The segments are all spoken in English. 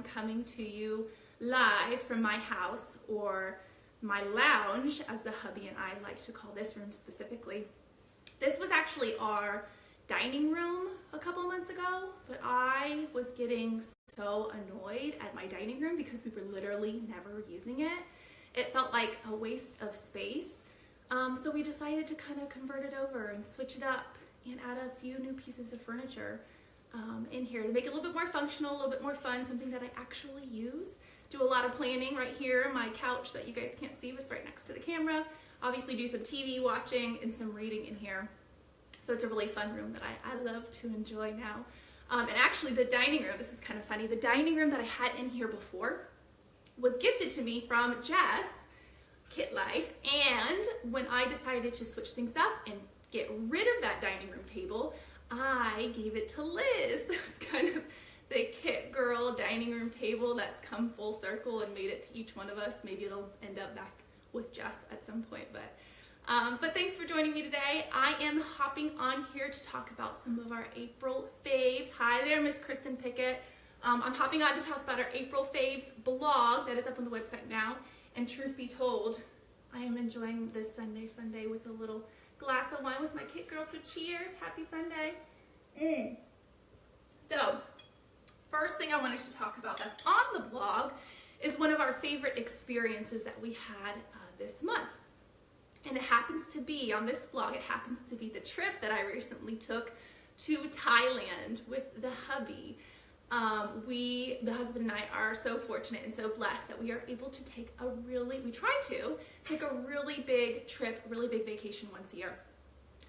am coming to you live from my house, or my lounge, as the hubby and I like to call this room specifically. This was actually our dining room a couple months ago, but I was getting so annoyed at my dining room because we were literally never using it. It felt like a waste of space. So we decided to kind of convert it over and switch it up and add a few new pieces of furniture in here to make it a little bit more functional, a little bit more fun, something that I actually use. Do a lot of planning right here. My couch that you guys can't see was right next to the camera. Obviously do some TV watching and some reading in here. So it's a really fun room that I love to enjoy now. And actually the dining room, this is kind of funny, the dining room that I had in here before was gifted to me from Jess, Kit Life, and when I decided to switch things up and get rid of that dining room table, I gave it to Liz. It's kind of the Kit Girl dining room table that's come full circle and made it to each one of us. Maybe it'll end up back with Jess at some point, but thanks for joining me today. I am hopping on here to talk about some of our April faves. Hi there, Miss Kristen Pickett. I'm hopping on to talk about our April Faves blog that is up on the website now. And truth be told, I am enjoying this Sunday fun day with a little glass of wine with my Kit Girl. So cheers, happy Sunday. So, first thing I wanted to talk about that's on the blog is one of our favorite experiences that we had this month. And it happens to be, on this blog, it happens to be the trip that I recently took to Thailand with the hubby. The husband and I are so fortunate and so blessed that we are able to take we try to take a really big trip, really big vacation once a year.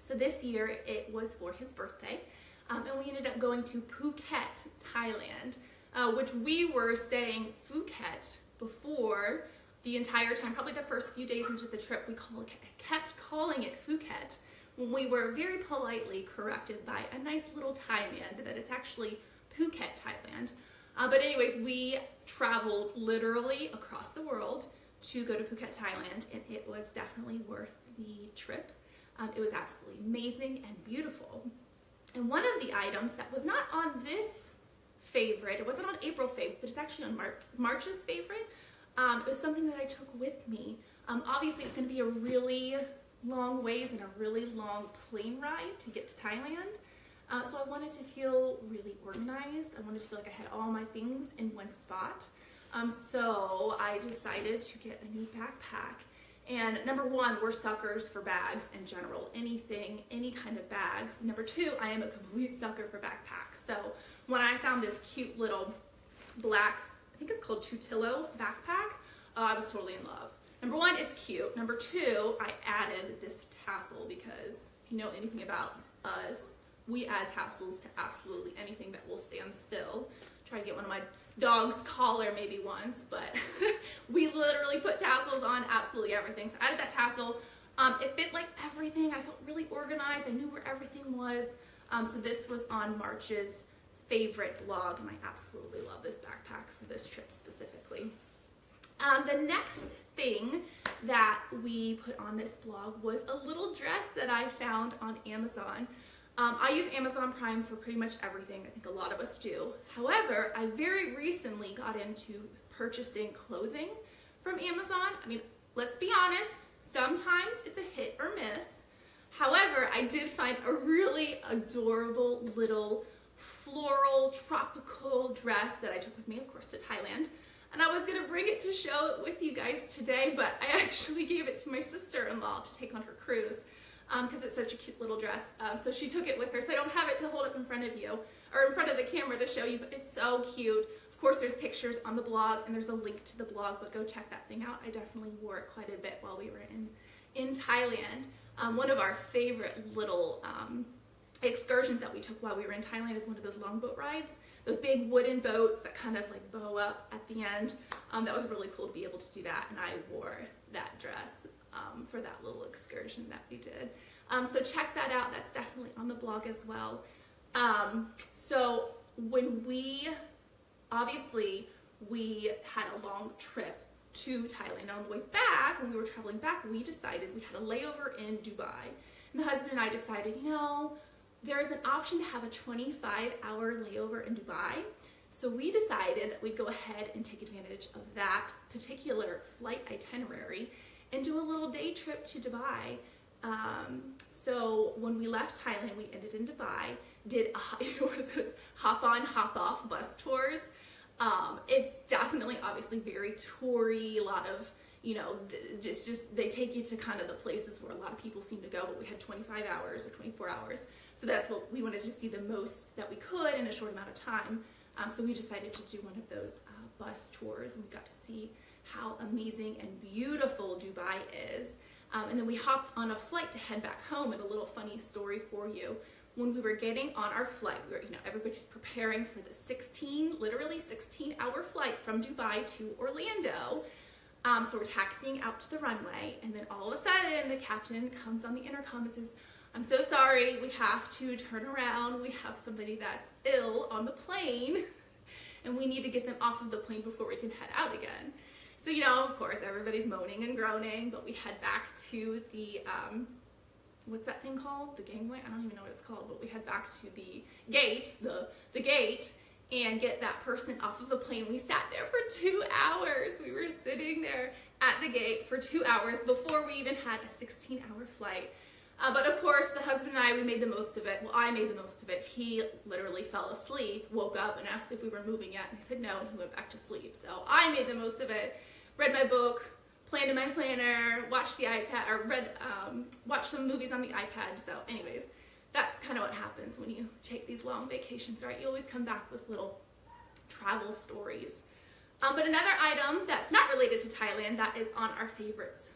So this year it was for his birthday, and we ended up going to Phuket, Thailand, which we were saying Phuket before the entire time. Probably the first few days into the trip, we kept calling it Phuket, when we were very politely corrected by a nice little Thai man that it's actually Phuket, Thailand. But anyways, we traveled literally across the world to go to Phuket, Thailand, and it was definitely worth the trip. It was absolutely amazing and beautiful. And one of the items that was not on this favorite, it wasn't on April Fave, but it's actually on March's favorite. It was something that I took with me. Obviously, it's going to be a really long ways and a really long plane ride to get to Thailand. So I wanted to feel really organized. I wanted to feel like I had all my things in one spot. So I decided to get a new backpack. And number one, we're suckers for bags in general. Anything, any kind of bags. Number two, I am a complete sucker for backpacks. So when I found this cute little black, I think it's called Tutillo backpack, I was totally in love. Number one, it's cute. Number two, I added this tassel because if you know anything about us, we add tassels to absolutely anything that will stand still. Try to get one of my dog's collar maybe once, but we literally put tassels on absolutely everything. So I added that tassel. It fit like everything. I felt really organized. I knew where everything was. So this was on March's favorite blog, and I absolutely love this backpack for this trip specifically. The next thing that we put on this blog was a little dress that I found on Amazon. I use Amazon Prime for pretty much everything. I think a lot of us do. However, I very recently got into purchasing clothing from Amazon. I mean, let's be honest, sometimes it's a hit or miss. However, I did find a really adorable little floral tropical dress that I took with me, of course, to Thailand. And I was gonna bring it to show it with you guys today, but I actually gave it to my sister-in-law to take on her cruise. Because it's such a cute little dress. So she took it with her. So I don't have it to hold up in front of you, or in front of the camera to show you, but it's so cute. Of course, there's pictures on the blog, and there's a link to the blog, but go check that thing out. I definitely wore it quite a bit while we were in Thailand. One of our favorite little excursions that we took while we were in Thailand is one of those longboat rides. Those big wooden boats that kind of like bow up at the end. That was really cool to be able to do that, and I wore that dress for that little excursion that we did. So check that out. That's definitely on the blog as well. So when we had a long trip to Thailand. On the way back, when we were traveling back, we decided we had a layover in Dubai. And the husband and I decided, you know, there is an option to have a 25-hour layover in Dubai. So we decided that we'd go ahead and take advantage of that particular flight itinerary and do a little day trip to Dubai. So when we left Thailand, we ended in Dubai, did one of those hop-on, hop-off bus tours. It's definitely, obviously, very toury, a lot of, just they take you to kind of the places where a lot of people seem to go, but we had 25 hours or 24 hours. So that's what we wanted to see the most that we could in a short amount of time. So we decided to do one of those bus tours, and we got to see how amazing and beautiful Dubai is. And then we hopped on a flight to head back home. And a little funny story for you. When we were getting on our flight, we were, everybody's preparing for the literally 16-hour flight from Dubai to Orlando. So we're taxiing out to the runway, and then all of a sudden the captain comes on the intercom and says, "I'm so sorry, we have to turn around. We have somebody that's ill on the plane, and we need to get them off of the plane before we can head out again." So, of course, everybody's moaning and groaning, but we head back to the, what's that thing called? The gangway? I don't even know what it's called, but we head back to the gate, the gate, and get that person off of the plane. We sat there for 2 hours. We were sitting there at the gate for 2 hours before we even had a 16-hour flight. But of course, the husband and I, we made the most of it. Well, I made the most of it. He literally fell asleep, woke up, and asked if we were moving yet. And I said no, and he went back to sleep. So I made the most of it, read my book, planned in my planner, watched the iPad, or watched some movies on the iPad. So anyways, that's kind of what happens when you take these long vacations, right? You always come back with little travel stories. But another item that's not related to Thailand that is on our favorites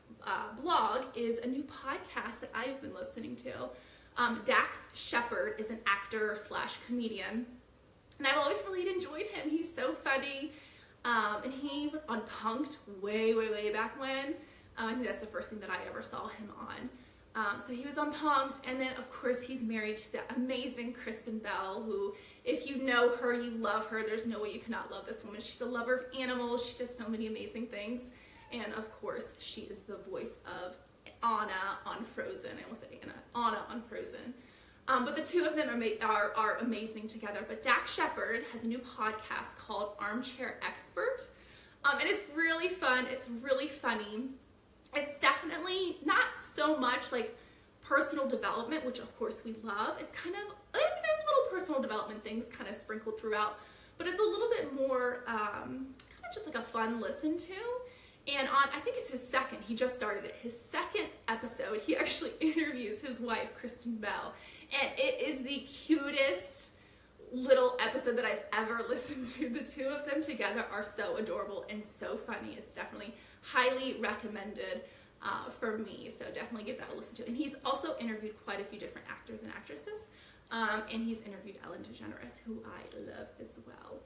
blog is a new podcast that I've been listening to. Dax Shepard is an actor / comedian, and I've always really enjoyed him. He's so funny, and he was on Punk'd way back when. I think that's the first thing that I ever saw him on. So he was on Punk'd, and then of course he's married to the amazing Kristen Bell, who, if you know her, you love her. There's no way you cannot love this woman. She's a lover of animals. She does so many amazing things. And of course, she is the voice of Anna on Frozen. I almost said Anna on Frozen. But the two of them are amazing together. But Dax Shepard has a new podcast called Armchair Expert. And it's really fun. It's really funny. It's definitely not so much like personal development, which of course we love. It's kind of, there's little personal development things kind of sprinkled throughout, but it's a little bit more kind of just like a fun listen to. And I think it's his second, he just started it, his second episode, he actually interviews his wife, Kristen Bell. And it is the cutest little episode that I've ever listened to. The two of them together are so adorable and so funny. It's definitely highly recommended for me, so definitely give that a listen to. And he's also interviewed quite a few different actors and actresses, and he's interviewed Ellen DeGeneres, who I love as well.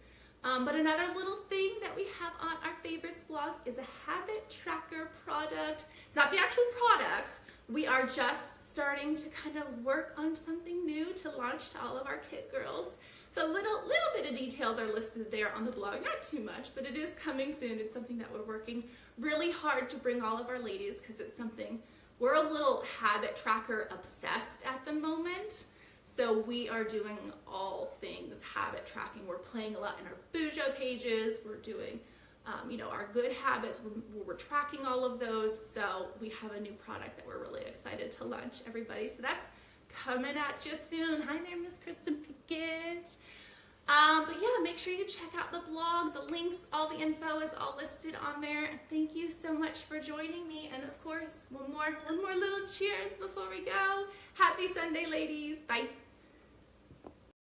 But another little thing that we have on our favorites blog is a habit tracker product. Not the actual product. We are just starting to kind of work on something new to launch to all of our kit girls. So a little bit of details are listed there on the blog. Not too much, but it is coming soon. It's something that we're working really hard to bring all of our ladies, because it's something, we're a little habit tracker obsessed at the moment. So we are doing all things habit tracking. We're playing a lot in our Bujo pages. We're doing, our good habits. We're tracking all of those. So we have a new product that we're really excited to launch, everybody. So that's coming at you soon. Hi there, Miss Kristen Pickett. But yeah, make sure you check out the blog. The links, all the info is all listed on there. And thank you so much for joining me. And of course, one more little cheers before we go. Happy Sunday, ladies. Bye.